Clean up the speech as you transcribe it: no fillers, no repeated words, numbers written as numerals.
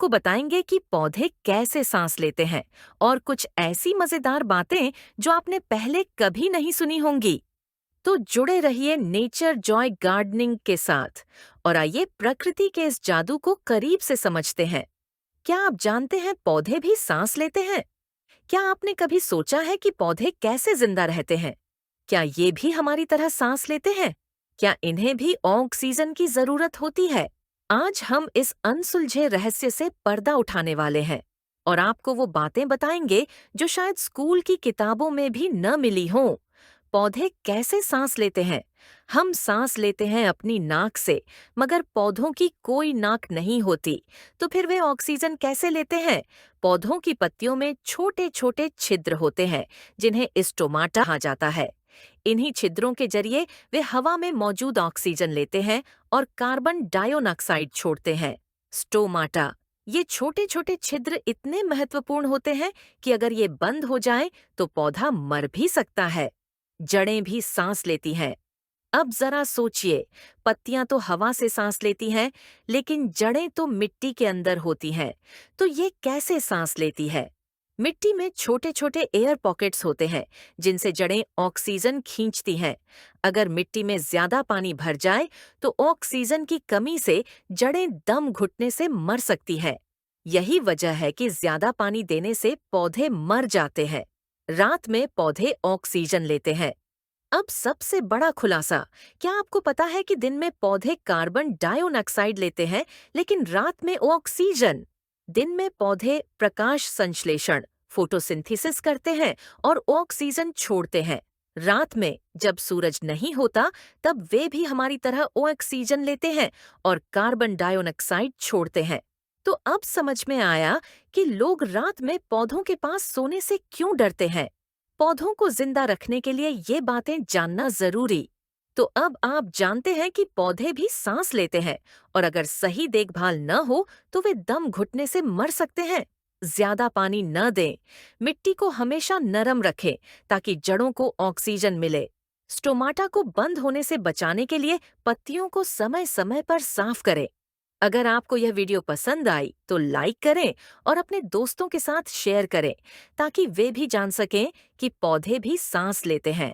आपको बताएंगे कि पौधे कैसे सांस लेते हैं और कुछ ऐसी मजेदार बातें जो आपने पहले कभी नहीं सुनी होंगी। तो जुड़े रहिए नेचर जॉय गार्डनिंग के साथ और आइए प्रकृति के इस जादू को करीब से समझते हैं। क्या आप जानते हैं पौधे भी सांस लेते हैं? क्या आपने कभी सोचा है कि पौधे कैसे जिंदा रहते हैं? क्या ये भी हमारी तरह सांस लेते हैं? क्या इन्हें भी ऑक्सीजन की जरूरत होती है? आज हम इस अनसुलझे रहस्य से पर्दा उठाने वाले हैं और आपको वो बातें बताएंगे जो शायद स्कूल की किताबों में भी न मिली हों। पौधे कैसे सांस लेते हैं? हम सांस लेते हैं अपनी नाक से, मगर पौधों की कोई नाक नहीं होती। तो फिर वे ऑक्सीजन कैसे लेते हैं? पौधों की पत्तियों में छोटे छोटे छिद्र होते हैं जिन्हें स्टोमाटा कहा जाता है। इन्हीं छिद्रों के जरिए वे हवा में मौजूद ऑक्सीजन लेते हैं और कार्बन डाइऑक्साइड छोड़ते हैं। स्टोमाटा, ये छोटे छोटे छिद्र इतने महत्वपूर्ण होते हैं कि अगर ये बंद हो जाए तो पौधा मर भी सकता है। जड़ें भी सांस लेती हैं। अब जरा सोचिए, पत्तियां तो हवा से सांस लेती हैं, लेकिन जड़ें तो मिट्टी के अंदर होती हैं। तो ये कैसे सांस लेती है? मिट्टी में छोटे छोटे एयर पॉकेट्स होते हैं जिनसे जड़ें ऑक्सीजन खींचती हैं। अगर मिट्टी में ज्यादा पानी भर जाए तो ऑक्सीजन की कमी से जड़ें दम घुटने से मर सकती है। यही वजह है कि ज्यादा पानी देने से पौधे मर जाते हैं। रात में पौधे ऑक्सीजन लेते हैं। अब सबसे बड़ा खुलासा, क्या आपको पता है कि दिन में पौधे कार्बन डाइऑक्साइड लेते हैं लेकिन रात में ऑक्सीजन? दिन में पौधे प्रकाश संश्लेषण फोटोसिंथेसिस करते हैं और ऑक्सीजन छोड़ते हैं। रात में जब सूरज नहीं होता तब वे भी हमारी तरह ऑक्सीजन लेते हैं और कार्बन डाइऑक्साइड छोड़ते हैं। तो अब समझ में आया कि लोग रात में पौधों के पास सोने से क्यों डरते हैं। पौधों को जिंदा रखने के लिए ये बातें जानना जरूरी। तो अब आप जानते हैं कि पौधे भी सांस लेते हैं और अगर सही देखभाल न हो तो वे दम घुटने से मर सकते हैं। ज्यादा पानी न दें। मिट्टी को हमेशा नरम रखें ताकि जड़ों को ऑक्सीजन मिले। स्टोमाटा को बंद होने से बचाने के लिए पत्तियों को समय समय पर साफ करें। अगर आपको यह वीडियो पसंद आई तो लाइक करें और अपने दोस्तों के साथ शेयर करें ताकि वे भी जान सकें कि पौधे भी सांस लेते हैं।